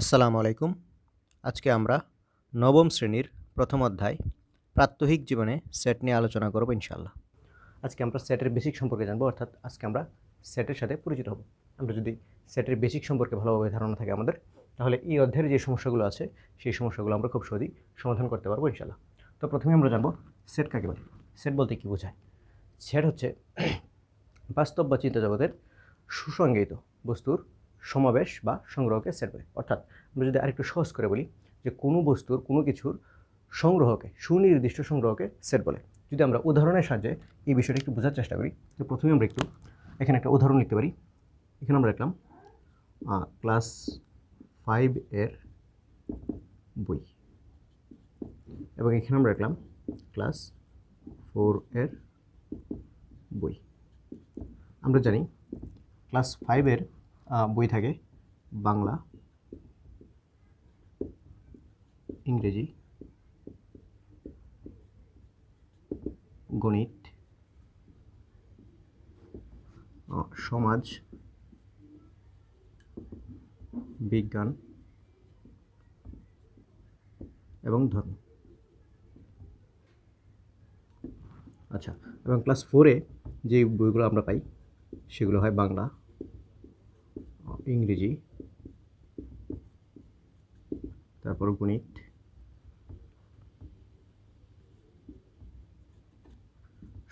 আসসালামু আলাইকুম। আজকে আমরা নবম শ্রেণীর প্রথম অধ্যায় প্রাত্যহিক জীবনে সেট নিয়ে আলোচনা করব ইনশাআল্লাহ। আজকে আমরা সেটের বেসিক সম্পর্কে জানবো, অর্থাৎ আজকে আমরা সেটের সাথে পরিচিত হব। আমরা যদি সেটের বেসিক সম্পর্কে ভালোভাবে ধারণা থাকে আমাদের, তাহলে এই অধ্যায়ের যে সমস্যাগুলো আছে সেই সমস্যাগুলো আমরা খুব সহজেই সমাধান করতে পারবো ইনশাআল্লাহ। তো প্রথমে আমরা জানবো সেট কাকে বলে। সেট বলতে কী বোঝায়? সেট হচ্ছে বাস্তব বা চিন্তা জগতের সুসংজ্ঞায়িত বস্তুর সমাবেশ বা সংগ্রহকে সেট বলে। অর্থাৎ আমরা যদি আরেকটু সহজ করে বলি যে কোনো বস্তুর কোনো কিছুর সংগ্রহকে, সুনির্দিষ্ট সংগ্রহকে সেট বলে। যদি আমরা উদাহরণের সাহায্যে এই বিষয়টা একটু বোঝার চেষ্টা করি, তো প্রথমে আমরা একটু এখানে একটা উদাহরণ লিখতে পারি। এখানে আমরা লিখলাম ক্লাস 5 এর বই, এবং এখানে আমরা লিখলাম ক্লাস 4 এর বই। আমরা জানি ক্লাস 5 এর বই থাকে বাংলা, ইংরেজি, গণিত, সমাজ বিজ্ঞান এবং ধর্ম। আচ্ছা, এবং ক্লাস 4-এ যে বইগুলো আমরা পাই সেগুলো হয় বাংলা, ইংরেজি, তারপর গণিত,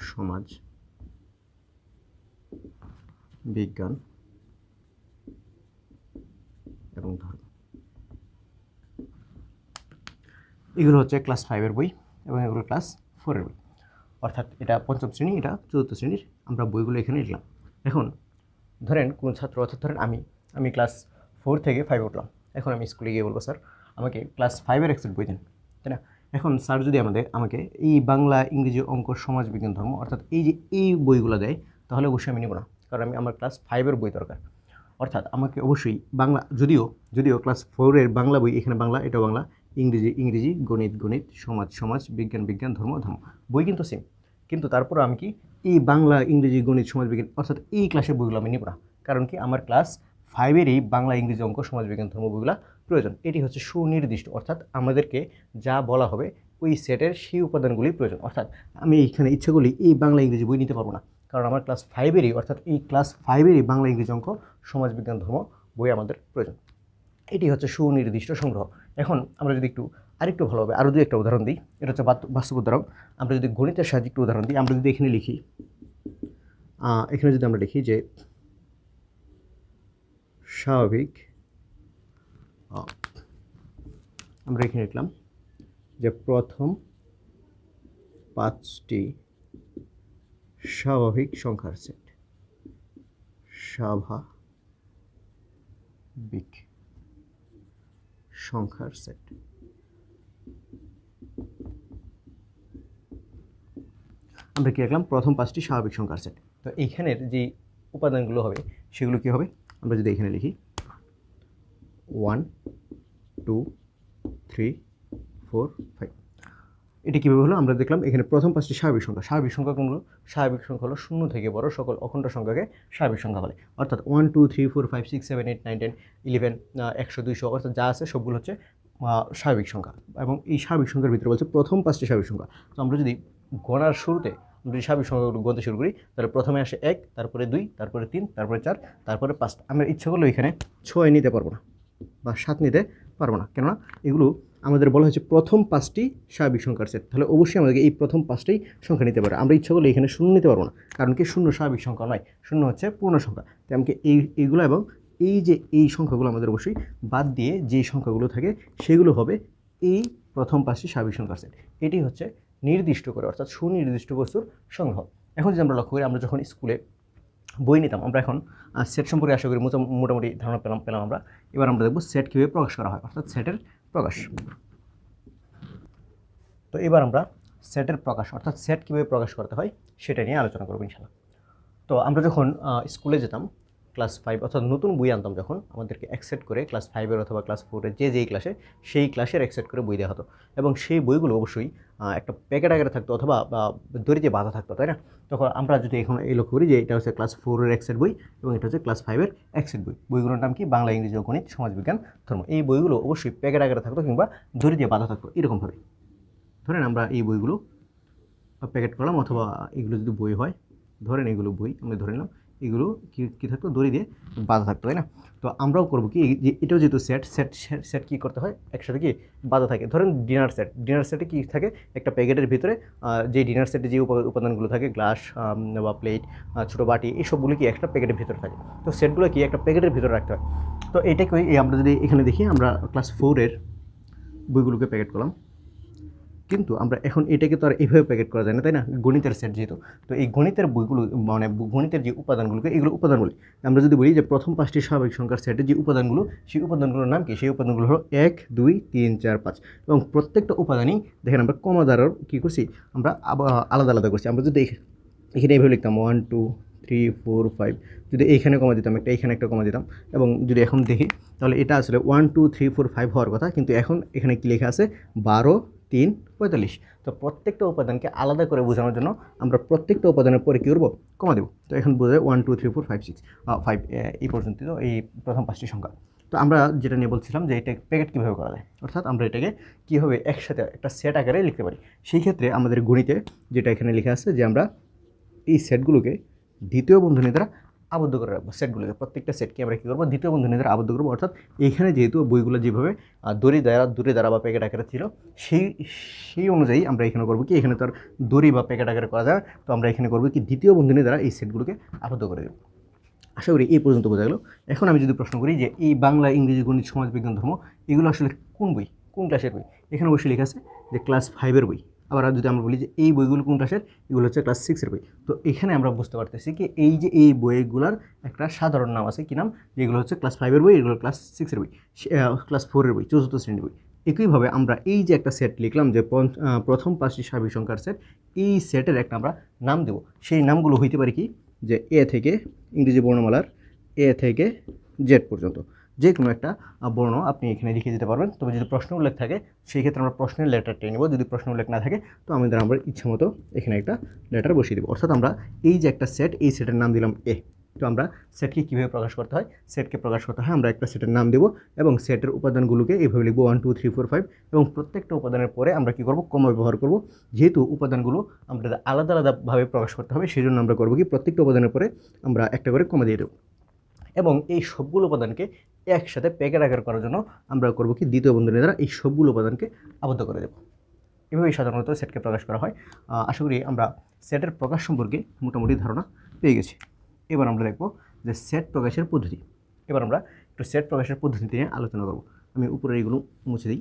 সমাজ বিজ্ঞান এবং ধর্ম। এগুলো হচ্ছে ক্লাস 5-এর বই এবং এগুলো ক্লাস 4-এর বই। অর্থাৎ এটা পঞ্চম শ্রেণী, এটা চতুর্থ শ্রেণীর। আমরা বইগুলো এখানে লিখলাম। এখন ধরেন কোনো ছাত্র, অর্থাৎ ধরেন আমি ক্লাস 4 থেকে 5 উঠলাম। এখন আমি স্কুলে গিয়ে বলবো, স্যার আমাকে ক্লাস 5-এর এক্সেট বই দিন, তাই না? এখন স্যার যদি আমাকে এই বাংলা, ইংরেজি, অঙ্ক, সমাজ বিজ্ঞান, ধর্ম, অর্থাৎ এই বইগুলো দেয়, তাহলে অবশ্যই আমি নেব না, কারণ আমার ক্লাস 5-এর বই দরকার। অর্থাৎ আমাকে অবশ্যই বাংলা, যদিও ক্লাস 4-এর বাংলা বই, এখানে বাংলা, এটা বাংলা, ইংরেজি, গণিত, সমাজ বিজ্ঞান, ধর্ম বই কিন্তু সেম, কিন্তু তারপরে আমি কি এই বাংলা, ইংরেজি, গণিত, সমাজ বিজ্ঞান, অর্থাৎ এই ক্লাসের বইগুলো আমি নিব না। কারণ কি আমার ক্লাস 5-এর এই বাংলা, ইংরেজি, অঙ্ক, সমাজ বিজ্ঞান, ধর্ম বইগুলো প্রয়োজন। এটি হচ্ছে সুনির্দিষ্ট, অর্থাৎ আমাদেরকে যা বলা হবে ওই সেটের সেই উপাদানগুলি প্রয়োজন। অর্থাৎ আমি এইখানে ইচ্ছে করলেই এই বাংলা, ইংরেজি বই নিতে পারবো না, কারণ আমার ক্লাস 5-এরই, অর্থাৎ এই ক্লাস 5-এরই বাংলা, ইংরেজি, অঙ্ক, সমাজ বিজ্ঞান, ধর্ম বই আমাদের প্রয়োজন। এটি হচ্ছে সুনির্দিষ্ট সংগ্রহ। এখন আমরা যদি আরেকটু ভালোভাবে আরও দুই একটা উদাহরণ দিই, এটা হচ্ছে বাস্তব উদাহরণ। আমরা যদি গণিতের সাহায্যে একটু উদাহরণ দিই, আমরা যদি এখানে লিখি, যদি আমরা লিখি যে স্বাভাবিক, আমরা এখানে লিখলাম যে প্রথম 5টি স্বাভাবিক সংখ্যার সেট, স্বাভাবিক সংখ্যার সেট। আমরা কি লিখলাম? প্রথম 5টি স্বাভাবিক সংখ্যার সেট। তো এইখানের যে উপাদানগুলো হবে সেগুলো কি হবে? আমরা যদি এখানে লিখি 1 2 3 4 5, এটি কীভাবে হলো? আমরা দেখলাম এখানে প্রথম 5টি স্বাভাবিক সংখ্যা কোনগুলো? স্বাভাবিক সংখ্যা হলো শূন্য থেকে বড় সকল অখণ্ড সংখ্যাকে স্বাভাবিক সংখ্যা বলে। অর্থাৎ 1 2 3 4 5 6 7 8 9 10 11 100 200, অর্থাৎ যা আছে সবগুলো হচ্ছে স্বাভাবিক সংখ্যা। এবং এই স্বাভাবিক সংখ্যার ভিতরে বলছে প্রথম 5টি স্বাভাবিক সংখ্যা। তো আমরা যদি গণার শুরুতে যদি স্বাভাবিক সংখ্যাগুলো গুনতে শুরু করি, তাহলে প্রথমে আসে 1, তারপরে 2, তারপরে 3, তারপরে 4, তারপরে 5। আমরা ইচ্ছা করলেও এখানে 6 নিতে পারবো না বা 7 নিতে পারবো না, কেননা এগুলো আমাদের বলা হয়েছে প্রথম 5টি স্বাভাবিক সংখ্যার সেট। তাহলে অবশ্যই আমাদেরকে এই প্রথম 5টাই সংখ্যা নিতে পারে। আমরা ইচ্ছা করলে এখানে শূন্য নিতে পারবো না, কারণ কি শূন্য স্বাভাবিক সংখ্যা নয়, শূন্য হচ্ছে পূর্ণ সংখ্যা। তাই আমাকে এইগুলো এবং এই সংখ্যাগুলো আমাদের অবশ্যই বাদ দিয়ে যে সংখ্যাগুলো থাকে সেগুলো হবে এই প্রথম 5টি স্বাভাবিক সংখ্যার সেট। এটি হচ্ছে নির্দিষ্ট করে, অর্থাৎ সুনির্দিষ্ট বস্তুর সংগ্রহ। এখন যদি আমরা লক্ষ্য করি, আমরা যখন স্কুলে বই নিতাম, আমরা এখন সেট সম্পর্কে আশা করি মোটামুটি ধারণা পেলাম আমরা। এবার আমরা দেখব সেট কীভাবে প্রকাশ করা হয়, অর্থাৎ সেটের প্রকাশ। তো এবার আমরা সেটের প্রকাশ, অর্থাৎ সেট কীভাবে প্রকাশ করতে হয় সেটা নিয়ে আলোচনা করব ইনশাআল্লাহ। তো আমরা যখন স্কুলে যেতাম, ক্লাস 5 অর্থাৎ নতুন বই আনতাম যখন আমাদেরকে অ্যাকসেপ্ট করে ক্লাস 5-এর অথবা ক্লাস 4-এর যেই ক্লাসে সেই ক্লাসের অ্যাকসেপ্ট করে বই দেওয়া হতো এবং সেই বইগুলো অবশ্যই একটা প্যাকেট আকারে থাকতো অথবা দড়িতে বাঁধা থাকতো, তাই না? তখন আমরা যদি এখন এই লক্ষ্য করি যে এটা হচ্ছে ক্লাস 4-এর অ্যাকসেপ্ট বই এবং এটা হচ্ছে ক্লাস 5-এর অ্যাকসেপ্ট বই। বইগুলোর নাম কি? বাংলা, ইংরেজি ও গণিত, সমাজবিজ্ঞান, ধর্ম। এই বইগুলো অবশ্যই প্যাকেট আকারে থাকতো কিংবা দড়ি দিয়ে বাঁধা থাকতো এরকমভাবে। ধরেন আমরা এই বইগুলো প্যাকেট করলাম অথবা এগুলো যদি বই হয়, ধরেন এগুলো বই আমরা ধরে নিলাম, এগুলো কী থাকতো? দড়ি দিয়ে বাঁধা থাকতো, তাই না? তো আমরাও করবো কি, যে এটাও যেহেতু সেট কী করতে হয়? একসাথে কি বাঁধা থাকে। ধরেন ডিনার সেটে কী থাকে? একটা প্যাকেটের ভিতরে যে ডিনার সেটে যে উপাদানগুলো থাকে, গ্লাস বা প্লেট, ছোটো বাটি, এইসবগুলো কি একটা প্যাকেটের ভিতরে থাকে। তো সেটগুলো কি একটা প্যাকেটের ভিতরে রাখতে হয়। তো এইটাকে আমরা যদি এখানে দেখি, আমরা ক্লাস 4-এর বইগুলোকে প্যাকেট করলাম, কিন্তু আমরা এখন এটাকে তো আর এইভাবে প্যাকেট করা যায় না, তাই না? গণিতের সেট যেহেতু, তো এই গণিতের বইগুলো মানে গণিতের যে উপাদানগুলোকে, এগুলো উপাদান বলি। আমরা যদি বলি যে প্রথম 5টি স্বাভাবিক সংখ্যার সেটের যে উপাদানগুলো, সেই উপাদানগুলোর নাম কি? সেই উপাদানগুলো হলো 1, 2, 3, 4, 5 এবং প্রত্যেকটা উপাদানই দেখেন আমরা কমা দ্বারা কী করছি? আমরা আলাদা আলাদা করছি। আমরা যদি এখানে এইভাবে লিখতাম 1, 2, 3, 4, 5, যদি এইখানে কমা দিতাম একটা, এইখানে একটা কমা দিতাম, এবং যদি এখন দেখি তাহলে এটা আসলে 1, 2, 3, 4, 5 হওয়ার কথা, কিন্তু এখন এখানে কী লেখা আছে? 12, 3, 45। তো প্রত্যেকটা উপাদানকে আলাদা করে বোঝানোর জন্য আমরা প্রত্যেকটা উপাদানের পরে কী করবো? কমা দেবো। তো এখন বোঝায় 1, 2, 3, 4, 5, 6, 5 এই পর্যন্ত, তো এই প্রথম 5টি সংখ্যা। তো আমরা যেটা নিয়ে বলছিলাম যে এটা প্যাকেট কীভাবে করা যায়, অর্থাৎ আমরা এটাকে কীভাবে একসাথে একটা সেট আকারে লিখতে পারি। সেই ক্ষেত্রে আমাদের গণিতে যেটা এখানে লেখা আছে যে আমরা এই সেটগুলোকে দ্বিতীয় বন্ধনী দ্বারা আবদ্ধ করে রাখবো। সেটগুলোকে, প্রত্যেকটা সেটকে আমরা কী করবো? দ্বিতীয় বন্ধনী দ্বারা আবদ্ধ করবো। অর্থাৎ এইখানে যেহেতু বইগুলো যেভাবে দড়ি দ্বারা বা প্যাকেট আকারে ছিল, সেই অনুযায়ী আমরা এখানে করবো কি? এখানে তো আর দড়ি বা প্যাকেট আকারে করা যায়, তো আমরা এখানে করবো কি? দ্বিতীয় বন্ধনী দ্বারা এই সেটগুলোকে আবদ্ধ করে দেবো। আশা করি এই পর্যন্ত বোঝা গেল। এখন আমি যদি প্রশ্ন করি যে এই বাংলা, ইংরেজি, গণিত, সমাজবিজ্ঞান, ধর্ম, এগুলো আসলে কোন বই, কোন ক্লাসের বই? এখানে অবশ্যই লেখা আছে যে ক্লাস 5-এর বই। আবার যদি আমরা বলি যে এই বইগুলো কোন ক্লাসের, এগুলো হচ্ছে ক্লাস 6-এর বই। তো এখানে আমরা বুঝতে পারতেছি কি এই বইগুলোর একটা সাধারণ নাম আছে, কি নাম? যেগুলো হচ্ছে ক্লাস 5-এর বই, এগুলো ক্লাস 6-এর বই, ক্লাস 4-এর বই, চতুর্থ শ্রেণীর বই। একইভাবে আমরা এই যে একটা সেট লিখলাম যে প্রথম 5টি স্বাভাবিক সংখ্যার সেট, এই সেটের একটা আমরা নাম দেব। সেই নামগুলো হইতে পারে কি? যে এ থেকে ইংরেজি বর্ণমালার এ থেকে জেড পর্যন্ত যে কোনো একটা বর্ণ আপনি এখানে লিখে দিতে পারবেন। তবে যদি প্রশ্ন উল্লেখ থাকে সেই ক্ষেত্রে আমরা প্রশ্নের লেটারটাই নেব। যদি প্রশ্ন উল্লেখ না থাকে তো আমরা ইচ্ছা মতো এখানে একটা লেটার বসিয়ে দেবো। অর্থাৎ আমরা এই যে একটা সেট, এই সেটের নাম দিলাম এ। তো আমরা সেটকে কীভাবে প্রকাশ করতে হয়? সেটকে প্রকাশ করতে হয় আমরা একটা সেটের নাম দেব এবং সেটের উপাদানগুলোকে এইভাবে লিখবো 1, 2, 3, 4, 5 এবং প্রত্যেকটা উপাদানের পরে আমরা কী করবো? কমা ব্যবহার করব। যেহেতু উপাদানগুলো আমরা আলাদা আলাদাভাবে প্রকাশ করতে হবে, সেই জন্য আমরা করবো কি? প্রত্যেকটা উপাদানের পরে আমরা একটা করে কমা দিয়ে দেবো এবং এই সবগুলো উপাদানকে একসাথে প্যাকেট আকার করার জন্য আমরা করবো কি? দ্বিতীয় বন্ধনী দ্বারা এই সবগুলো উপাদানকে আবদ্ধ করে দেব। এভাবেই সাধারণত সেটকে প্রকাশ করা হয়। আশা করি আমরা সেটের প্রকাশ সম্পর্কে মোটামুটি ধারণা পেয়ে গেছি। এবার আমরা দেখব যে সেট প্রকাশের পদ্ধতি। এবার আমরা একটু সেট প্রকাশের পদ্ধতি নিয়ে আলোচনা করব। আমি উপরে এইগুলো মুছে দিই।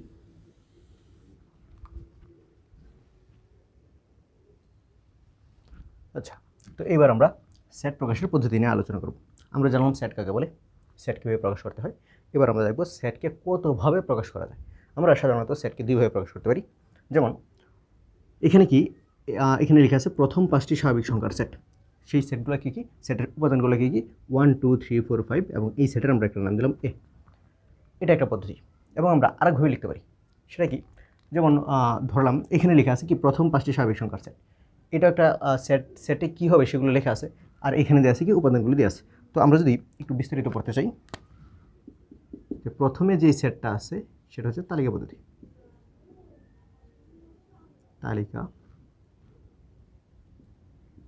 আচ্ছা, তো এবার আমরা সেট প্রকাশের পদ্ধতি নিয়ে আলোচনা করব। আমরা জানলাম সেট কাকে বলে, সেট কীভাবে প্রকাশ করতে হয়। এবার আমরা দেখব সেটকে কতভাবে প্রকাশ করা যায়। আমরা সাধারণত সেটকে দুইভাবে প্রকাশ করতে পারি। যেমন এখানে কি এখানে লেখা আছে প্রথম 5টি স্বাভাবিক সংখ্যার সেট। সেই সেটগুলো কী কী? সেটের উপাদানগুলো কী কী? 1, 2, 3, 4, 5 এবং এই সেটের আমরা একটা নাম দিলাম এ। এটা একটা পদ্ধতি। এবং আমরা আরেকভাবে লিখতে পারি। সেটা কি? যেমন ধরলাম এখানে লেখা আছে কি প্রথম 5টি স্বাভাবিক সংখ্যার সেট। এটা একটা সেটে কী হবে সেগুলো লেখা আছে, আর এখানে দেওয়া আছে কি উপাদানগুলো দেওয়া আছে। তো আমরা যদি একটু বিস্তারিত পড়তে চাই, যে প্রথমে যে সেটটা আছে সেটা হচ্ছে তালিকা পদ্ধতি। তালিকা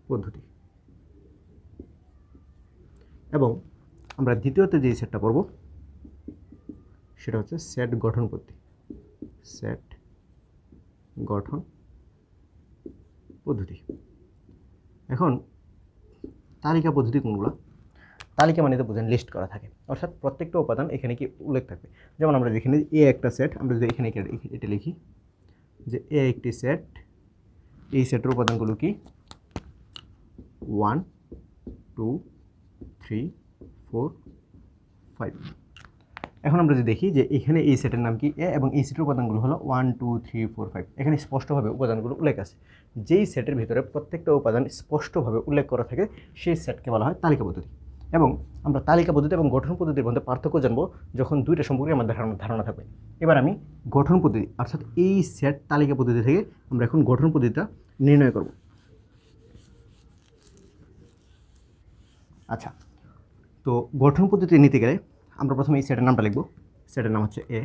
পদ্ধতি। এবং আমরা দ্বিতীয়তে যে সেটটা পড়ব সেটা হচ্ছে সেট গঠন পদ্ধতি। সেট গঠন পদ্ধতি। এখন তালিকা পদ্ধতি কোনগুলো? তালিকা মানে তো বোঝেন লিস্ট করা থাকে, অর্থাৎ প্রত্যেকটা উপাদান এখানে কি উল্লেখ থাকবে। যেমন আমরা এখানে এ একটা সেট, আমরা যদি এখানে এটা লিখি যে এ একটি সেট, এই সেটের উপাদানগুলো কি? 1, 2, 3, 4, 5। এখন আমরা যদি দেখি যে এখানে এই সেটের নাম কি? এ এবং এই সেটের উপাদানগুলো হলো 1, 2, 3, 4, 5। এখানে স্পষ্টভাবে উপাদানগুলো উল্লেখ আছে। যেই সেটের ভিতরে প্রত্যেকটা উপাদান স্পষ্টভাবে উল্লেখ করা থাকে সেই সেটকে বলা হয় তালিকা পদ্ধতি। এবং আমরা তালিকা পদ্ধতি এবং গঠন পদ্ধতির মধ্যে পার্থক্য জানবো যখন দুইটা সম্পর্কে আমাদের ধারণা থাকবে। এবার আমি গঠন পদ্ধতি অর্থাৎ এই সেট তালিকা পদ্ধতি থেকে আমরা এখন গঠন পদ্ধতিটা নির্ণয় করব। আচ্ছা, তো গঠন পদ্ধতি নিতে গেলে আমরা প্রথমে এই সেটের নামটা লিখব। সেটের নাম হচ্ছে এ,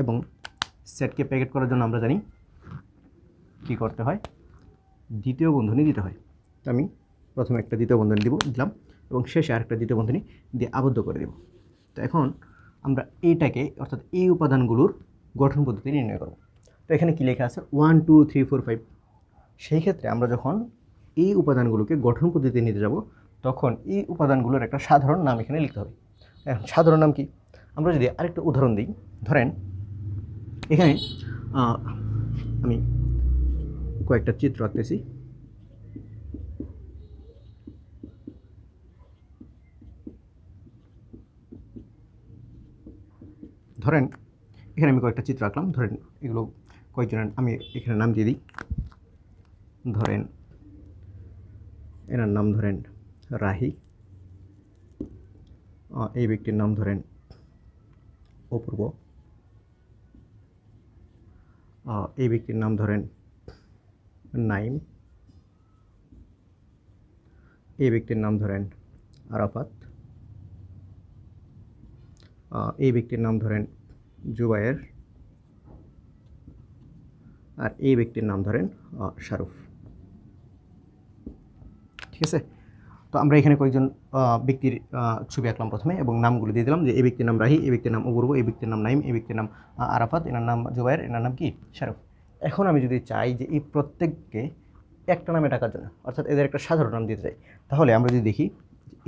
এবং সেটকে প্যাকেট করার জন্য আমরা জানি কি করতে হয়, দ্বিতীয় বন্ধনী দিতে হয়। তো আমি প্রথমে একটা দ্বিতীয় বন্ধনী দিলাম এবং শেষে আরেকটা দ্বিতীয় বন্ধনী দিয়ে আবদ্ধ করে দেব। তো এখন আমরা এইটাকে অর্থাৎ এই উপাদানগুলোর গঠন পদ্ধতি নির্ণয় করব। তো এখানে কি লেখা আছে 1 2 3 4 5। সেই ক্ষেত্রে আমরা যখন এই উপাদানগুলোকে গঠন পদ্ধতিতে নিতে যাব তখন এই উপাদানগুলোর একটা সাধারণ নাম এখানে লিখতে হবে। এখন সাধারণ নাম কি, আমরা যদি আরেকটা উদাহরণ দিই, ধরেন এখানে আমি কয়েকটা চিত্র আঁকতেছি। ধরেন এখানে আমি কয়েকটা চিত্র আঁকলাম, ধরেন এগুলো কয়েকজনের আমি এখানে নাম দিয়ে দিই। ধরেন এনার নাম ধরেন রাহি, এই ব্যক্তির নাম ধরেন অপূর্ব, এই ব্যক্তির নাম ধরেন নাইম, এই ব্যক্তির নাম ধরেন আরাফাত, এই ব্যক্তির নাম ধরেন জুবায়ের, আর এই ব্যক্তির নাম ধরেন শারুফ। ঠিক আছে, তো আমরা এখানে কয়েকজন ব্যক্তির ছবি আঁকলাম প্রথমে এবং নামগুলো দিয়ে দিলাম যে এই ব্যক্তির নাম রাহি, এই ব্যক্তির নাম অপূর্ব, এই ব্যক্তির নাম নাইম, এই ব্যক্তির নাম আরাফাত, এনার নাম জুবায়ের, এনার নাম কি শারুফ। এখন আমি যদি চাই যে এই প্রত্যেককে একটা নামে ডাকার জন্য অর্থাৎ এদের একটা সাধারণ নাম দিতে চাই, তাহলে আমরা যদি দেখি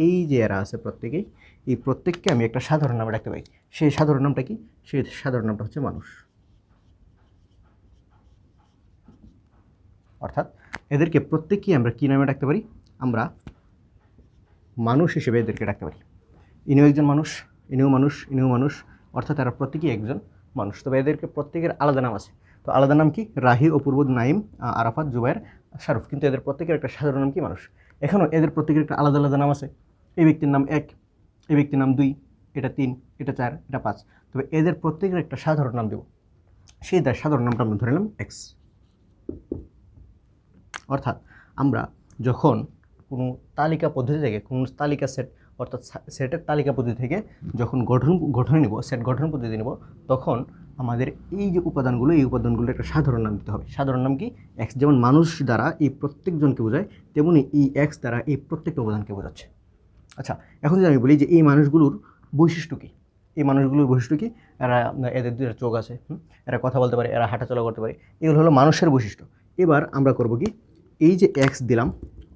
এই যে এরা আছে প্রত্যেকেই, এই প্রত্যেককে আমি একটা সাধারণ নামে ডাকতে পারি। সেই সাধারণ নামটা কি? সেই সাধারণ নামটা হচ্ছে মানুষ। অর্থাৎ এদেরকে প্রত্যেককেই আমরা কী নামে ডাকতে পারি? আমরা মানুষ হিসেবে এদেরকে ডাকতে পারি। ইনিও একজন মানুষ, ইনিও মানুষ, ইনিও মানুষ, অর্থাৎ এরা প্রত্যেকেই একজন মানুষ। তবে এদেরকে প্রত্যেকের আলাদা নাম আছে। তো আলাদা নাম কি? রাহি, অপূর্ব, নাইম, আরাফাত, জুবায়ের, শারুফ। কিন্তু এদের প্রত্যেকের একটা সাধারণ নাম কি? মানুষ। এখনও এদের প্রত্যেকের একটা আলাদা আলাদা নাম আছে। এই ব্যক্তির নাম 1, এই ব্যক্তির নাম 2, এটা 3, এটা 4, এটা 5। তবে এদের প্রত্যেকের একটা সাধারণ নাম দেব, সেই সাধারণ নামটা আমরা ধরে নিলাম এক্স। অর্থাৎ আমরা যখন কোনো তালিকা পদ্ধতি থেকে কোনো তালিকা সেট অর্থাৎ সেটের তালিকা পদ্ধতি থেকে যখন গঠন নিব, সেট গঠন পদ্ধতি নেব, তখন আমাদের এই যে উপাদানগুলো, এই উপাদানগুলোর একটা সাধারণ নাম দিতে হবে। সাধারণ নাম কি? এক্স। যেমন মানুষ দ্বারা এই প্রত্যেকজনকে বোঝায়, তেমনি এই এক্স দ্বারা এই প্রত্যেকটা উপাদানকে বোঝাচ্ছে। আচ্ছা, এখন যদি আমি বলি যে এই মানুষগুলোর বৈশিষ্ট্য কী, এই মানুষগুলোর বৈশিষ্ট্য কী? এদের দুটো চোখ আছে, এরা কথা বলতে পারে, এরা হাঁটাচলা করতে পারে, এগুলো হলো মানুষের বৈশিষ্ট্য। এবার আমরা করব কি, এই যে এক্স দিলাম,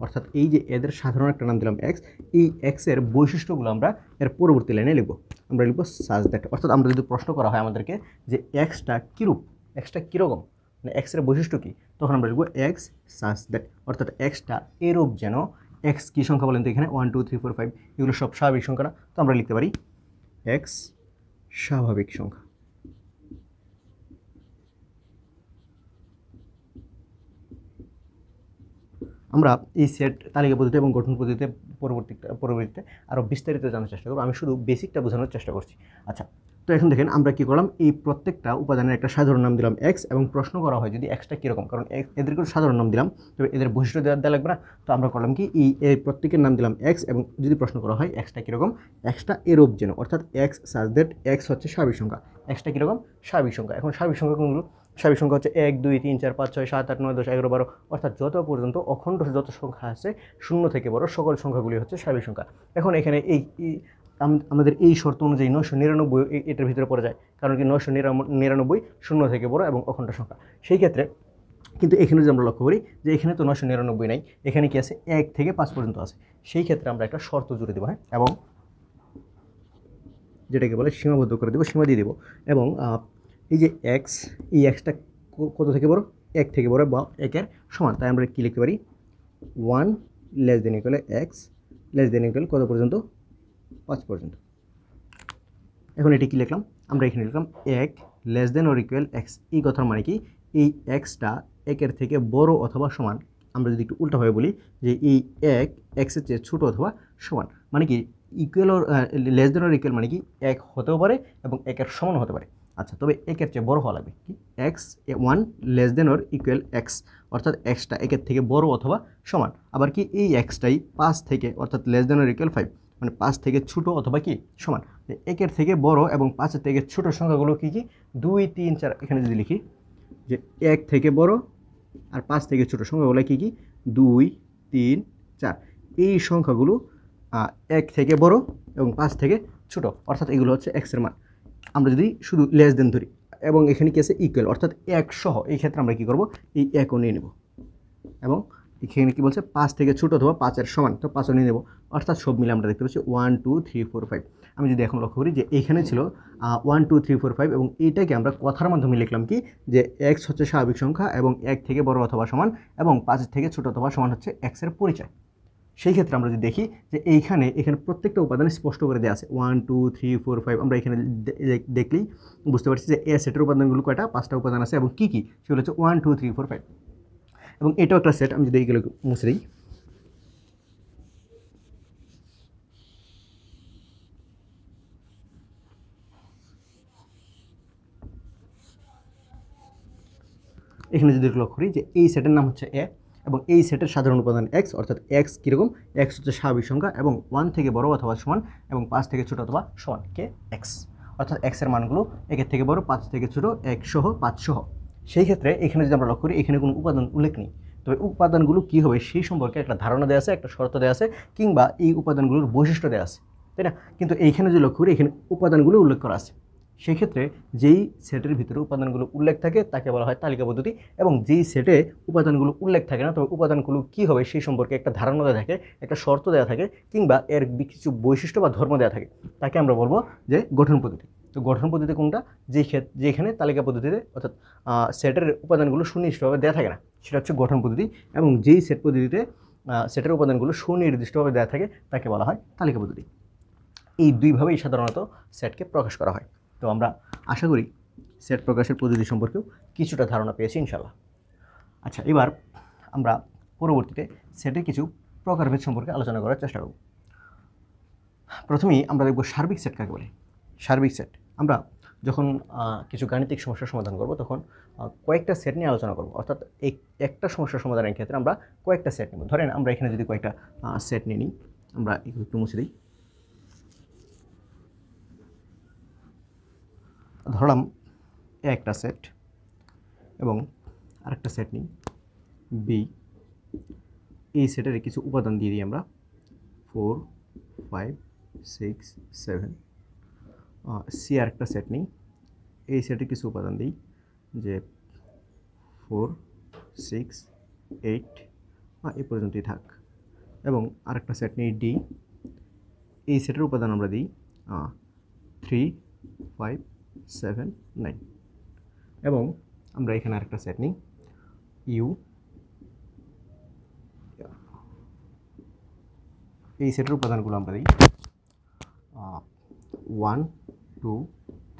অর্থাৎ এই যে এদের সাধারণ একটা নাম দিলাম এক্স, এই এক্সের বৈশিষ্ট্যগুলো আমরা এর পরবর্তী লাইনে লিখব। আমরা লিখব সাজ দ্যাট। অর্থাৎ আমরা যদি প্রশ্ন করা হয় আমাদেরকে যে এক্সটা কীরূপ, এক্সটা কীরকম, মানে এক্সের বৈশিষ্ট্য কী, তখন আমরা লিখব এক্স সাজ দ্যাট। অর্থাৎ এক্সটা এরূপ যেন। এক্স কী সংখ্যা বলেন তো এখানে? 1 2 3 4 5, এগুলো সব স্বাভাবিক সংখ্যা না? তো আমরা লিখতে পারি এক্স স্বাভাবিক সংখ্যা। আমরা এই সেট তালিকা পদ্ধতি এবং গঠন পদ্ধতিতে পরবর্তীতে আরও বিস্তারিত জানার চেষ্টা করব। আমি শুধু বেসিকটা বোঝানোর চেষ্টা করছি। আচ্ছা, তো এখন দেখেন আমরা কী করলাম, এই প্রত্যেকটা উপাদানের একটা সাধারণ নাম দিলাম এক্স, এবং প্রশ্ন করা হয় যদি এক্সটা কীরকম, কারণ এদেরকে সাধারণ নাম দিলাম, তবে এদের বৈশিষ্ট্য দেওয়া লাগবে না। তো আমরা করলাম কি, এই প্রত্যেকের নাম দিলাম এক্স, এবং যদি প্রশ্ন করা হয় এক্সটা কীরকম, এক্সটা এরূপ যেন, অর্থাৎ এক্স সাজ দ্যাট। এক্স হচ্ছে স্বাভাবিক সংখ্যা, এক্সটা কীরকম? স্বাভাবিক সংখ্যা। এখন স্বাভাবিক সংখ্যা কোনগুলো? স্বাভাবিক সংখ্যা হচ্ছে 1 2 3 4 5 6 7 8 9 10 11 12, অর্থাৎ যত পর্যন্ত অখণ্ড যত সংখ্যা আছে 0 থেকে বড় সকল সংখ্যাগুলি হচ্ছে স্বাভাবিক সংখ্যা। এখন এখানে আমাদের এই শর্ত অনুযায়ী 999 এটার ভিতরে পড়ে যায়, কারণ কি 999 0 থেকে বড় এবং অখণ্ড সংখ্যা। সেই ক্ষেত্রে কিন্তু এখানে যদি আমরা লক্ষ্য করি যে এখানে তো 999 নাই, এখানে কি আছে? 1 থেকে 5 পর্যন্ত আছে। সেই ক্ষেত্রে আমরা একটা শর্ত জুড়ে দেবো, হ্যাঁ, এবং যেটাকে বলে সীমাবদ্ধ করে দেবো, সীমা দিয়ে দেবো। এবং এই যে এক্স, এই এক্সটা কত থেকে বড়? 1 থেকে বড় বা 1-এর সমান। তাই আমরা কী লিখতে পারি? 1 less than equal x less than equal কত পর্যন্ত? 5 পর্যন্ত। এখন এটি কী লিখলাম? আমরা এখানে লিখলাম 1 less than or equal x. এই কথার মানে কি, এই এক্সটা 1-এর থেকে বড় অথবা সমান আমরা যদি একটু উল্টাভাবে বলি যে এই এক এক্সের চেয়ে ছোটো অথবা সমান, মানে কি equal or less than or equal, মানে কি এক হতেও পারে এবং একের সমান হতে পারে। আচ্ছা, তবে একের চেয়ে বড় হওয়া লাগবে কি x 1 less than or equal x, অর্থাৎ এক্সটা একের থেকে বড় অথবা সমান। আবার কি এই এক্সটাই 5 থেকে অর্থাৎ লেস দেন অর ইকুয়াল 5, মানে 5 থেকে ছোটো অথবা কি সমান। একের থেকে বড় এবং 5-এর থেকে ছোটো সংখ্যাগুলো কী কী 2, 3, 4, এখানে যদি লিখি যে 1 থেকে বড় আর 5 থেকে ছোটো সংখ্যাগুলো কী কী 2, 3, 4, এই সংখ্যাগুলো 1 থেকে বড় এবং 5 থেকে ছোট, অর্থাৎ এগুলো হচ্ছে এক্সের মান। আমরা যদি শুধু লেস দেন ধরি এবং এখানে কি আছে ইকুয়াল, অর্থাৎ 1 সহ, এই ক্ষেত্রে আমরা কী করব এই 1ও নিয়ে নেব এবং এখানে কী বলছে 5 থেকে ছোটো অথবা 5-এর সমান, তো 5ও নিয়ে নেব, অর্থাৎ সব মিলে আমরা দেখতে পাচ্ছি 1, 2, 3, 4, 5। আমি যদি এখন লক্ষ্য করি যে এইখানে ছিল 1, 2, 3, 4, 5 এবং এইটাকে আমরা কথার মাধ্যমে লিখলাম কি যে এক্স হচ্ছে স্বাভাবিক সংখ্যা এবং 1 থেকে বড় অথবা সমান এবং 5 থেকে ছোটো অথবা সমান হচ্ছে এক্সের পরিচয়। সেই ক্ষেত্রে আমরা যদি দেখি যে এখানে প্রত্যেকটা উপাদান স্পষ্ট করে দেওয়া আছে 1, 2, 3, 4, 5। আমরা এখানে দেখলেই বুঝতে পারছি যে এ সেটের উপাদানগুলো কয়টা, 5টা উপাদান আছে এবং কী কী সেগুলো হচ্ছে 1, 2, 3, 4, 5 এবং এটাও একটা সেট। আমি যদি এইগুলো মুছে দিই, এখানে যদি লক্ষ্য করি যে এই সেটের নাম হচ্ছে এ এবং এই সেটের সাধারণ উপাদান এক্স, অর্থাৎ এক্স কীরকম, এক্স হচ্ছে স্বাভাবিক সংখ্যা এবং 1 থেকে বড় অথবা সমান এবং 5 থেকে ছোটো অথবা সমান কে এক্স, অর্থাৎ এক্সের মানগুলো 1 থেকে বড়, 5 থেকে ছোটো, 1 সহ 5 সহ। সেই ক্ষেত্রে এখানে যদি আমরা লক্ষ্য করি এখানে কোনো উপাদান উল্লেখ নেই, তবে উপাদানগুলো কী হবে সেই সম্পর্কে একটা ধারণা দেওয়া আছে, একটা শর্ত দেওয়া আছে, কিংবা এই উপাদানগুলোর বৈশিষ্ট্য দেওয়া আছে, তাই না? কিন্তু এইখানে যদি লক্ষ্য করি এখানে উপাদানগুলো উল্লেখ করা আছে। সেই ক্ষেত্রে যেই সেটের ভিতরে উপাদানগুলো উল্লেখ থাকে তাকে বলা হয় তালিকা পদ্ধতি, এবং যেই সেটে উপাদানগুলো উল্লেখ থাকে না তবে উপাদানগুলো কী হবে সেই সম্পর্কে একটা ধারণা দেওয়া থাকে, একটা শর্ত দেওয়া থাকে, কিংবা এর কিছু বৈশিষ্ট্য বা ধর্ম দেওয়া থাকে, তাকে আমরা বলবো যে গঠন পদ্ধতি। তো গঠন পদ্ধতি কোনটা, যেখানে তালিকা পদ্ধতিতে অর্থাৎ সেটের উপাদানগুলো সুনির্দিষ্টভাবে দেওয়া থাকে না সেটা হচ্ছে গঠন পদ্ধতি, এবং যেই সেট পদ্ধতিতে সেটের উপাদানগুলো সুনির্দিষ্টভাবে দেওয়া থাকে তাকে বলা হয় তালিকা পদ্ধতি। এই দুইভাবেই সাধারণত সেটকে প্রকাশ করা হয়। তো আমরা আশা করি সেট প্রকাশের পদ্ধতি সম্পর্কেও কিছুটা ধারণা পেয়েছি ইনশাল্লাহ। আচ্ছা, এবার আমরা পরবর্তীতে সেটের কিছু প্রকারভেদ সম্পর্কে আলোচনা করার চেষ্টা করব। প্রথমেই আমরা দেখব সার্বিক সেট কাকে বলে। সার্বিক সেট আমরা যখন কিছু গাণিতিক সমস্যার সমাধান করব তখন কয়েকটা সেট নিয়ে আলোচনা করব, অর্থাৎ একটা সমস্যার সমাধানের ক্ষেত্রে আমরা কয়েকটা সেট নেব। ধরেন আমরা এখানে যদি কয়েকটা সেট নিয়ে নিই, আমরা একটু মুছে দিই। ধরলাম একটা সেট এবং আরেকটা সেট নিই বি, এই সেটের কিছু উপাদান দিয়ে দিই আমরা 4, 5, 6, 7। সি আরেকটা সেট নিই, এই সেটে কিছু উপাদান দিই যে 4, 6, 8 এই পর্যন্তই থাক, এবং আরেকটা সেট নিই ডি, এই সেটের উপাদান আমরা দিই 3, 5, 7, 9। এবং আমরা এখানে আরেকটা সেট নিই ইউ, এই সেটের উপাদানগুলো আমরা দিই 1, 2,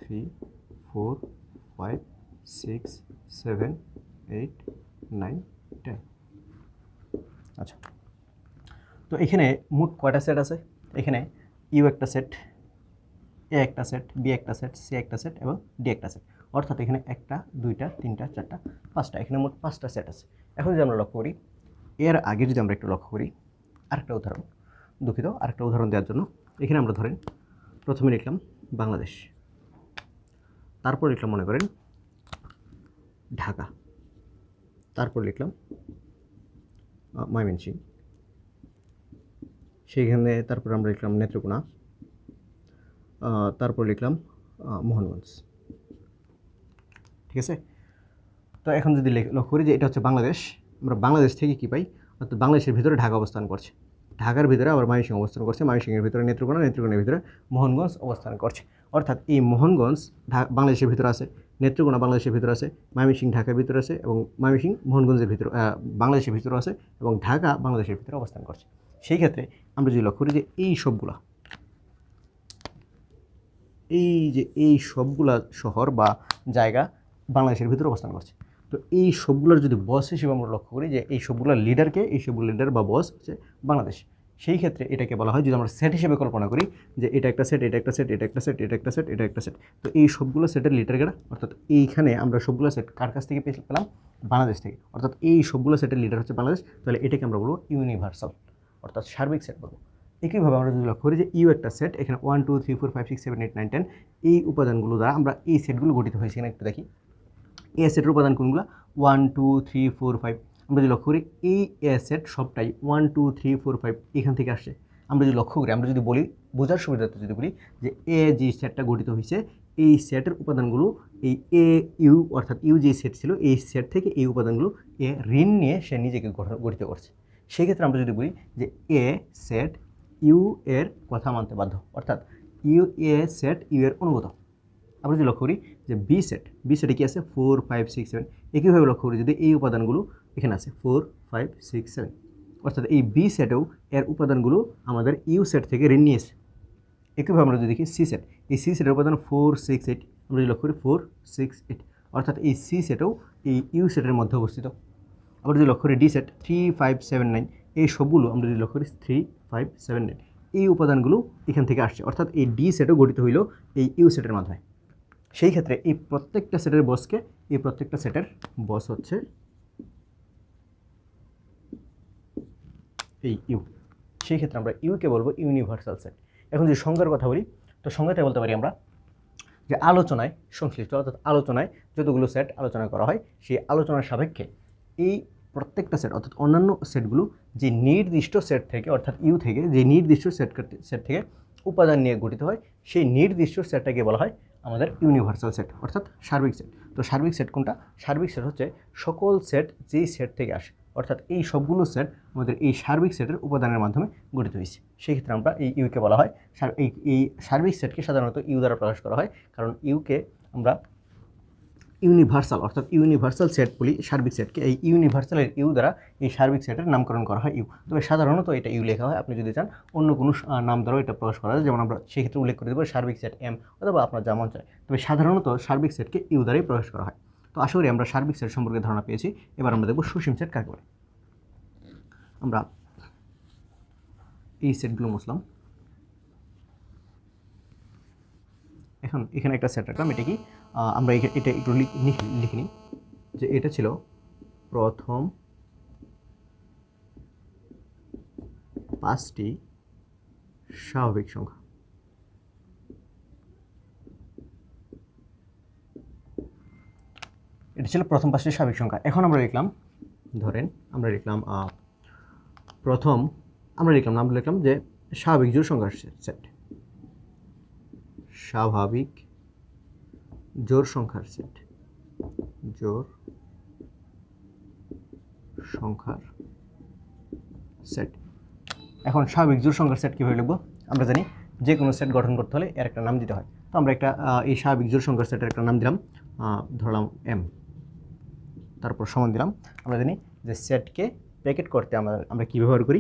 3, 4, 5, 6, 7, 8, 9, 10। আচ্ছা, তো এখানে মোট কয়টা সেট আছে? এখানে ইউ একটা সেট, এ একটা সেট, বি একটা সেট, সি একটা সেট এবং ডি একটা সেট, অর্থাৎ এখানে 1টা 2টা 3টা 4টা 5টা, এখানে মোট 5টা সেট আছে। এখন যদি আমরা লক্ষ্য করি, এর আগে যদি আমরা একটু লক্ষ্য করি আরেকটা উদাহরণ, আরেকটা উদাহরণ দেওয়ার জন্য এখানে আমরা ধরেন প্রথমে লিখলাম বাংলাদেশ, তারপর লিখলাম মনে করেন ঢাকা, তারপর লিখলাম ময়মনসিংহ, সেইখানে তারপর আমরা লিখলাম নেত্রকোনা, তারপর লিখলাম মোহনগঞ্জ। ঠিক আছে? তো এখন যদি লক্ষ্য করি যে এটা হচ্ছে বাংলাদেশ, আমরা বাংলাদেশ থেকে কী পাই, অর্থাৎ বাংলাদেশের ভিতরে ঢাকা অবস্থান করছে, ঢাকার ভিতরে আবার ময়মনসিংহ অবস্থান করছে, ময়মনসিংহের ভিতরে নেত্রকোনা, নেত্রকোনার ভিতরে মোহনগঞ্জ অবস্থান করছে, অর্থাৎ এই মোহনগঞ্জ বাংলাদেশের ভিতরে আছে, নেত্রকোনা বাংলাদেশের ভিতরে আছে, ময়মনসিংহ ঢাকার ভিতরে আছে এবং ময়মনসিংহ মোহনগঞ্জের ভিতরে বাংলাদেশের ভিতরে আছে এবং ঢাকা বাংলাদেশের ভিতরে অবস্থান করছে। সেই ক্ষেত্রে আমরা যদি লক্ষ্য করি যে এই সবগুলা শহর বা জায়গা বাংলাদেশের ভিতরে অবস্থান করছে, তো এই সবগুলোর যদি বস হিসেবে আমরা লক্ষ্য করি যে এই সবগুলোর লিডারকে, এই সবগুলো লিডার বা বস হচ্ছে বাংলাদেশ। সেই ক্ষেত্রে এটাকে বলা হয়, যদি আমরা সেট হিসেবে কল্পনা করি যে এটা একটা সেট, এটা একটা সেট, এটা একটা সেট, এটা একটা সেট, এটা একটা সেট, তো এই সবগুলো সেটের লিডার কারা, অর্থাৎ এইখানে আমরা সবগুলো সেট কার কাছ থেকে পেলাম, বাংলাদেশ থেকে, অর্থাৎ এই সবগুলো সেটের লিডার হচ্ছে বাংলাদেশ। তাহলে এটাকে আমরা বলবো ইউনিভার্সাল, অর্থাৎ সার্বিক সেট বলবো। একইভাবে আমরা যদি লক্ষ্য করি যে ইউ একটা সেট, এখানে 1 2 3 4 5 6 7 8 9 10 এই উপাদানগুলো দ্বারা আমরা এই সেটগুলো গঠিত হয়েছে। এখানে একটু দেখি এ সেটের উপাদান কোনগুলো, 1 2 3 4 5। আমরা যদি লক্ষ্য করি এই এ সেট সবটাই 1 2 3 4 5 এখান থেকে আসছে। আমরা যদি লক্ষ্য করি, আমরা যদি বলি বোঝার সুবিধার্থে যদি বলি যে এ যে সেটটা গঠিত হয়েছে এই সেটের উপাদানগুলো এই এ ইউ, অর্থাৎ ইউ যে সেট ছিল এই সেট থেকে এই উপাদানগুলো এ ঋণ নিয়ে সে নিজেকে গঠিত করছে। সেক্ষেত্রে আমরা যদি বলি যে এ সেট ইউ এর কথা মানতে বাধ্য, অর্থাৎ ইউ এ সেট ইউ এর অনুগত। আমরা যদি লক্ষ্য করি যে বি সেটে কি আছে 4 5 6 7, একইভাবে লক্ষ্য করি যদি এই উপাদানগুলো এখানে আছে 4 5 6 7, অর্থাৎ এই বি সেটেও এর উপাদানগুলো আমাদের ইউ সেট থেকে ঋণ নিয়েছে। একইভাবে আমরা যদি দেখি সি সেট, এই সি সেটের উপাদান 4 6 8, আমরা যদি লক্ষ্য করি 4 6 8, অর্থাৎ এই সি সেটেও এই ইউ সেটের মধ্যে অবস্থিত। আমরা যদি লক্ষ্য করি ডি সেট 3 5 7 9, এই সবগুলো আমরা যদি লক্ষ্য করি 3 5 7 9 এই উপাদানগুলো এখান থেকে আসছে, অর্থাৎ এই ডি সেটও গঠিত হইল এই ইউ সেটের মাধ্যমে। সেই ক্ষেত্রে এই প্রত্যেকটা সেটের বসকে, এই প্রত্যেকটা সেটের বস হচ্ছে এই ইউ। সেই ক্ষেত্রে আমরা ইউকে বলবো ইউনিভার্সাল সেট। এখন যদি সংজ্ঞার কথা বলি, তো সংজ্ঞাতে বলতে পারি আমরা যে আলোচনায় সংশ্লিষ্ট, অর্থাৎ আলোচনায় যতগুলো সেট আলোচনা করা হয় সেই আলোচনার সাপেক্ষে এই প্রত্যেকটা সেট, অর্থাৎ অন্যান্য সেটগুলো যে নির্দিষ্ট সেট থেকে, অর্থাৎ ইউ থেকে যে নির্দিষ্ট সেট থেকে উপাদান নিয়ে গঠিত হয়, সেই নির্দিষ্ট সেটটাকে বলা হয় আমাদের ইউনিভার্সাল সেট, অর্থাৎ সার্বিক সেট। তো সার্বিক সেট কোনটা? সার্বিক সেট হচ্ছে সকল সেট যেই সেট থেকে আসে, অর্থাৎ এই সবগুলো সেট আমাদের এই সার্বিক সেটের উপাদানের মাধ্যমে গঠিত হয়েছে। সেই ক্ষেত্রে আমরা এই ইউকে বলা হয়, এই সার্বিক সেটকে সাধারণত ইউ দ্বারা প্রকাশ করা হয়, কারণ ইউকে আমরা ইউনিভার্সাল, অর্থাৎ ইউনিভার্সাল সেট বলি সার্বিক সেটকে। এই ইউনিভার্সালের ইউ দ্বারা এই সার্বিক সেটের নামকরণ করা হয় ইউ। তবে সাধারণত এটা ইউ লেখা হয়, আপনি যদি চান অন্য কোনো নাম দ্বারাও এটা প্রকাশ করা যায়, যেমন আমরা সেক্ষেত্রে উল্লেখ করে দেবো সার্বিক সেট এম, অথবা আপনার যেমন চায়। তবে সাধারণত সার্বিক সেটকে ইউ দ্বারাই প্রকাশ করা হয়। তো আশা করি আমরা সার্বিক সেট সম্পর্কে ধারণা পেয়েছি। এবার আমরা দেখব সসীম সেট কাকে বলে। আমরা এই সেটগুলো মুছলাম। এখন এখানে একটা সেট রাখলাম, এটা কি আমরা এটা একটু লিখে নিই যে এটা ছিল প্রথম 5টি স্বাভাবিক সংখ্যা। এটা ছিল প্রথম 5টি স্বাভাবিক সংখ্যা। এখন আমরা লিখলাম, ধরেন আমরা লিখলাম আমরা লিখলাম যে স্বাভাবিক জোড় সংখ্যার সেট, স্বাভাবিক জোড় সংখ্যার সেট, জোড় সংখ্যার সেট। এখন স্বাভাবিক জোড় সংখ্যার সেট কীভাবে লিখব? আমরা জানি যে কোনো সেট গঠন করতে হলে এর একটা নাম দিতে হয়। তো আমরা একটা এই স্বাভাবিক জোড় সংখ্যার সেটের একটা নাম দিলাম, ধরলাম এম, তারপর সমান দিলাম। আমরা জানি যে সেটকে প্যাকেট করতে আমরা কী ব্যবহার করি?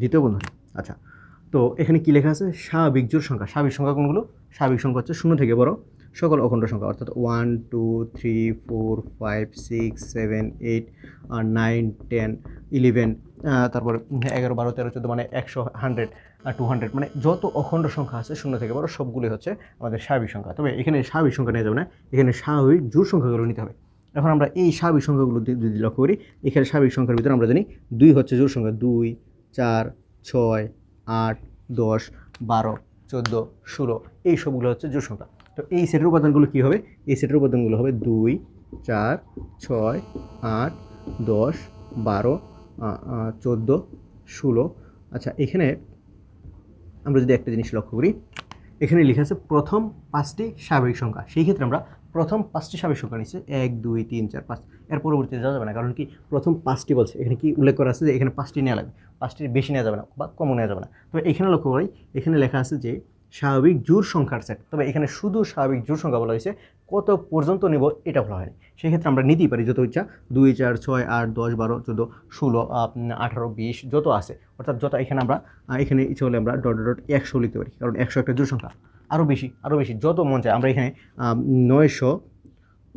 দ্বিতীয় বন্ধনী। আচ্ছা, তো এখানে কি লেখা আছে? স্বাভাবিক জোড় সংখ্যা। স্বাভাবিক সংখ্যা কোনগুলো? স্বাভাবিক সংখ্যা হচ্ছে 0 থেকে বড় সকল অখণ্ড সংখ্যা, অর্থাৎ 1 2 3 4 5 6 7 8 9 10 11, তারপর 11 12 13 14, মানে 100 100 200, মানে যত অখণ্ড সংখ্যা আছে 0 থেকে বড় সবগুলোই হচ্ছে আমাদের স্বাভাবিক সংখ্যা। তবে এখানে স্বাভাবিক সংখ্যা নেওয়া যাবে না, এখানে স্বাভাবিক জোড় সংখ্যাগুলো নিতে হবে। এখন আমরা এই স্বাভাবিক সংখ্যাগুলো যদি লক্ষ্য করি, এখানে স্বাভাবিক সংখ্যার ভিতরে আমরা জানি 2 হচ্ছে জোড় সংখ্যা, 2 4 6 8 10 12 14 16, এই সবগুলো হচ্ছে জোড় সংখ্যা। তো এই সেটের উপাদানগুলো কী হবে? এই সেটের উপাদানগুলো হবে 2 4 6 8 10 12 14 16। আচ্ছা, এখানে আমরা যদি একটা জিনিস লক্ষ্য করি, এখানে লেখা আছে প্রথম 5টি স্বাভাবিক সংখ্যা। সেই ক্ষেত্রে আমরা প্রথম 5টি স্বাভাবিক সংখ্যা নিচ্ছে 1 2 3 4 5, এর পরবর্তীতে যাওয়া যাবে না, কারণ কি প্রথম 5টি বলছে। এখানে কি উল্লেখ করা আছে যে এখানে 5টি নেওয়া লাগবে, 5টির বেশি নেওয়া যাবে না বা কমও নেওয়া যাবে না। তবে এখানে লক্ষ্য করি, এখানে লেখা আছে যে স্বাভাবিক জোড় সংখ্যার সেট। তবে এখানে শুধু স্বাভাবিক জোড় সংখ্যা বলা হয়েছে, কত পর্যন্ত নেব এটা বলা হয়নি। সেক্ষেত্রে আমরা নিতেই পারি যত ইচ্ছা, 2 4 6 8 10 12 14 16 18 20 যত আছে, অর্থাৎ যত এখানে আমরা এখানে ইচ্ছা হলে আমরা ডট ডট 100 লিখতে পারি, কারণ 100 একটা জোড় সংখ্যা। আরও বেশি যত মন চায় আমরা এখানে 900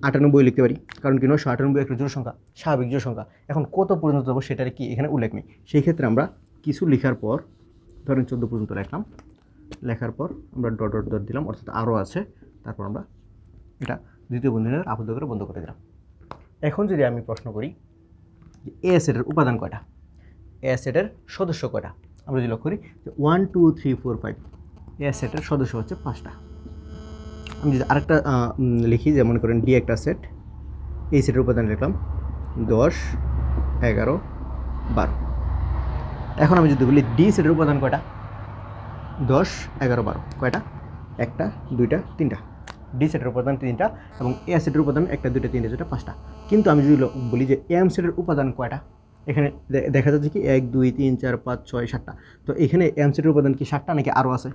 98 লিখতে পারি, কারণ কি 998 একটা জোড় সংখ্যা, স্বাভাবিক জোড় সংখ্যা। এখন কত পর্যন্ত যাবো সেটার কি এখানে উল্লেখ নেই। সেই ক্ষেত্রে আমরা কিছু লেখার পর ধরেন 14 পর্যন্ত লিখলাম, লেখার পর আমরা ডট ডট ডট দিলাম, অর্থাৎ আরও আছে, তারপর আমরা এটা দ্বিতীয় বন্ধনীর আবদ্ধ করে বন্ধ করে দিলাম। এখন যদি আমি প্রশ্ন করি যে এ সেটের উপাদান কয়টা, এ সেটের সদস্য কয়টা, আমরা যদি লক্ষ্য করি যে 1 2 3 4 5, এ সেটের সদস্য হচ্ছে 5টা। আমি যদি আরেকটা লিখি, যেমন করেন ডি একটা সেট, এই সেটের উপাদান লিখলাম 10 11 12। এখন আমি যদি বলি ডি সেটের উপাদান কয়টা, 10 11 12 কয়টা, একটা দুইটা তিনটা। ডি সেটের উপাদান 3টা এবং এ সেটের উপাদান 1 2 3 4 5টা। কিন্তু আমি যদি বলি যে এম সেটের উপাদান কয়টা, এখানে দেখা যাচ্ছে কি 1 2 3 4 5 6 7টা। তো এখানে এম সেটের উপাদান কি 7টা নাকি আরও আছে?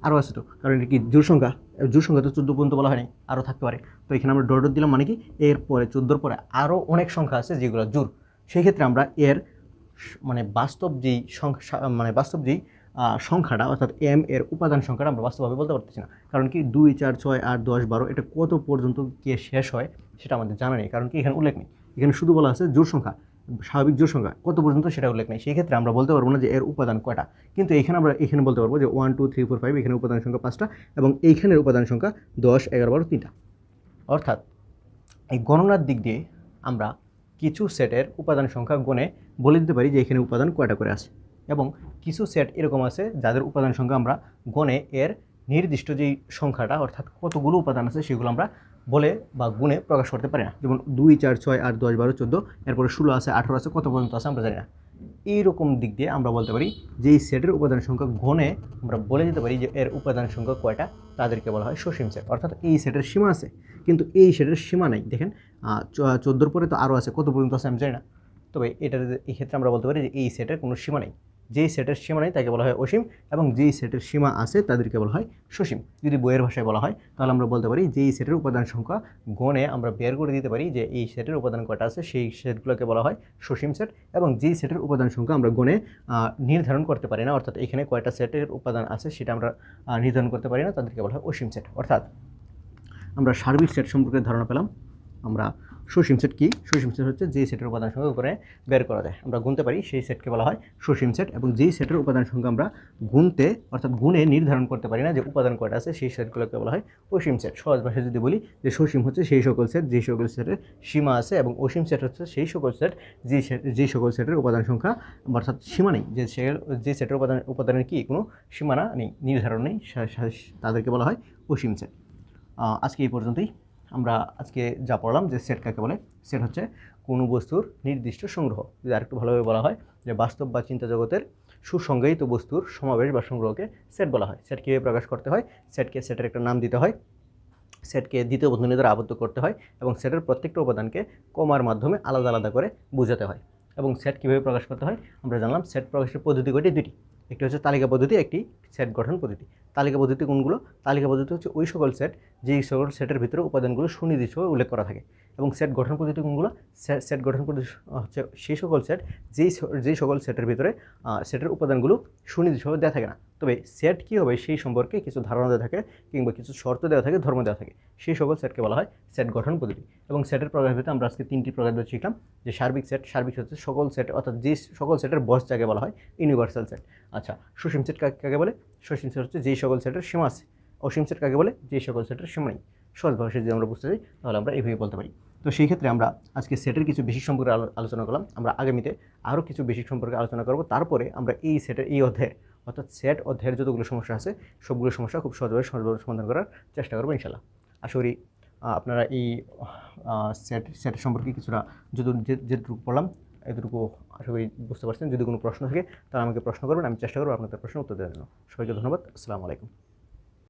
আরও আছে। তো কারণ এটা কি জোড় সংখ্যা, জোড় সংখ্যা তো 14 পর্যন্ত বলা হয়নি, আরও থাকতে পারে। তো এখানে আমরা ডট দিলাম, মানে কি এর পরে 14 পরে আরও অনেক সংখ্যা আছে যেগুলো জোড়। সেই ক্ষেত্রে আমরা এর মানে বাস্তব যেই সংখ্যা, মানে বাস্তব যেই সংখ্যাটা, অর্থাৎ এম এর উপাদান সংখ্যাটা আমরা বাস্তবভাবে বলতে পারতেছি না। কারণ কি 2 4 6 8 10 12 এটা কত পর্যন্ত কে শেষ হয় সেটা আমাদের জানা নেই, কারণ কি এখানে উল্লেখ নেই। এখানে শুধু বলা আছে জোড় সংখ্যা, স্বাভাবিক জোড় সংখ্যা কত পর্যন্ত সেটা উল্লেখ নেই। সেই ক্ষেত্রে আমরা বলতে পারবো না যে এর উপাদান কয়টা। কিন্তু এখানে আমরা এখানে বলতে পারবো যে 1 2 3 4 5, এখানে উপাদান সংখ্যা 5টা এবং এইখানের উপাদান সংখ্যা 10 11 12 3টা। অর্থাৎ এই গণনার দিক দিয়ে আমরা কিছু সেটের উপাদান সংখ্যা গণে বলে দিতে পারি যে এখানে উপাদান কয়টা করে আছে, এবং কিছু সেট এরকম আছে যাদের উপাদান সংখ্যা আমরা গণে এর নির্দিষ্ট যেই সংখ্যাটা, অর্থাৎ কতগুলো উপাদান আছে সেগুলো আমরা বলে বা গুণে প্রকাশ করতে পারি না। যেমন 2 4 6 8 10 12 14, এরপরে 16 আছে 18 আছে, কত পর্যন্ত আছে আমরা জানি না। এইরকম দিক দিয়ে আমরা বলতে পারি যে এই সেটের উপাদান সংখ্যা গণে আমরা বলে দিতে পারি যে এর উপাদান সংখ্যা কয়টা, তাদেরকে বলা হয় সসীম সেট। অর্থাৎ এই সেটের সীমা আছে, কিন্তু এই সেটের সীমা নেই। দেখেন 14 পরে তো আরও আছে, কত পর্যন্ত আছে আমি জানি না। তবে এটার এই ক্ষেত্রে আমরা বলতে পারি যে এই সেটের কোনো সীমা নেই। যেই সেটের সীমা নেই তাকে বলা হয় অসীম, এবং যেই সেটের সীমা আছে তাদেরকে বলা হয় সসীম। যদি বইয়ের ভাষায় বলা হয় তাহলে আমরা বলতে পারি যে এই সেটের উপাদান সংখ্যা গণে আমরা বের করে দিতে পারি যে এই সেটের উপাদান কয়টা আছে, সেই সেটগুলোকে বলা হয় সসীম সেট। এবং যেই সেটের উপাদান সংখ্যা আমরা গণে নির্ধারণ করতে পারি না, অর্থাৎ এখানে কয়টা সেটের উপাদান আছে সেটা আমরা নির্ধারণ করতে পারি না, তাদেরকে বলা হয় অসীম সেট। অর্থাৎ আমরা সার্বিক সেট সম্পর্কে ধারণা পেলাম। আমরা সসীম সেট কি, সসীম সেট হচ্ছে যে সেটের উপাদান সংখ্যা করে বের করা যায়, আমরা গুনতে পারি, সেই সেটকে বলা হয় সসীম সেট। এবং যেই সেটের উপাদান সংখ্যা আমরা গুনতে অর্থাৎ গুণে নির্ধারণ করতে পারি না যে উপাদান কয়টা আছে, সেই সেটগুলোকে বলা হয় অসীম সেট। সহজ ভাষায় যদি বলি যে সসীম হচ্ছে সেই সকল সেট যেই সকল সেটের সীমা আছে, এবং অসীম সেট হচ্ছে সেই সকল সেট যেই সকল সেটের উপাদান সংখ্যা অর্থাৎ সীমা নেই, যে সেটের উপাদানের কি কোনো সীমানা নেই, নির্ধারণ নেই, তাদেরকে বলা হয় অসীম সেট। আজকে এই পর্যন্তই। আমরা আজকে যা পড়লাম যে সেট কাকে বলে, সেট হচ্ছে কোনো বস্তুর নির্দিষ্ট সংগ্রহ। যদি আরেকটু ভালোভাবে বলা হয় যে বাস্তব বা চিন্তা জগতের সুসংজ্ঞায়িত বস্তুর সমাবেশ বা সংগ্রহকে সেট বলা হয়। সেট কীভাবে প্রকাশ করতে হয়, সেটের একটা নাম দিতে হয়, সেটকে দ্বিতীয় বন্ধনী দ্বারা আবদ্ধ করতে হয়, এবং সেটের প্রত্যেকটা উপাদানকে কমার মাধ্যমে আলাদা আলাদা করে বোঝাতে হয়। এবং সেট কীভাবে প্রকাশ করতে হয় আমরা জানলাম। সেট প্রকাশের পদ্ধতি কয়টি, দুটি। একটি হচ্ছে তালিকা পদ্ধতি, একটি সেট গঠন পদ্ধতি। তালিকা পদ্ধতি কোনগুলো? তালিকা পদ্ধতি হচ্ছে ওই সকল সেট যেই সকল সেটের ভিতরে উপাদানগুলো সুনির্দিষ্টভাবে উল্লেখ করা থাকে। এবং সেট গঠন পদ্ধতি কোনগুলো? সেট গঠন পদ্ধতি হচ্ছে সেই সকল সেট যেই সকল সেটের ভিতরে সেটের উপাদানগুলো সুনির্দিষ্টভাবে দেওয়া থাকে না, তবে সেট কী হবে সেই সম্পর্কে কিছু ধারণা দেওয়া থাকে কিংবা কিছু শর্ত দেওয়া থাকে, ধর্ম দেওয়া থাকে, সেই সকল সেটকে বলা হয় সেট গঠন পদ্ধতি। এবং সেটের প্রকার ভিতরে আমরা আজকে 3টি প্রকার শিখলাম। যে সার্বিক সেট, সার্বিক হচ্ছে সকল সেট, অর্থাৎ যে সকল সেটের বস যাকে বলা হয় ইউনিভার্সাল সেট। আচ্ছা, সসীম সেট কাকে বলে? সসীম সেট হচ্ছে যেই সকল সেটের সীমা আছে। অসীম সেট কাকে বলে? যেই সকল সেটের সীমা নেই। সহজ ভাষায় যদি আমরা বুঝতে চাই তাহলে আমরা এইভাবে বলতে পারি। তো সেই ক্ষেত্রে আমরা আজকে সেটের কিছু বেসিক সম্পর্কে আলোচনা করলাম। আমরা আগামীতে আরও কিছু বেসিক সম্পর্কে আলোচনা করব। তারপরে আমরা এই সেটের এই অধ্যায়ের, অর্থাৎ সেট অধ্যায়ের যতগুলো সমস্যা আছে সবগুলো সমস্যা খুব সহজভাবে সমাধান করার চেষ্টা করবো ইনশাল্লাহ। আশা করি আপনারা এই সেট সম্পর্কে কিছুটা যেটুকু পড়লাম এতটুকু আশা করি বুঝতে পারছেন। যদি কোনো প্রশ্ন থাকে তাহলে আমাকে প্রশ্ন করবেন, আমি চেষ্টা করবো আপনাদের প্রশ্নের উত্তর দেওয়ার জন্য। সবাইকে ধন্যবাদ। আসসালামু আলাইকুম।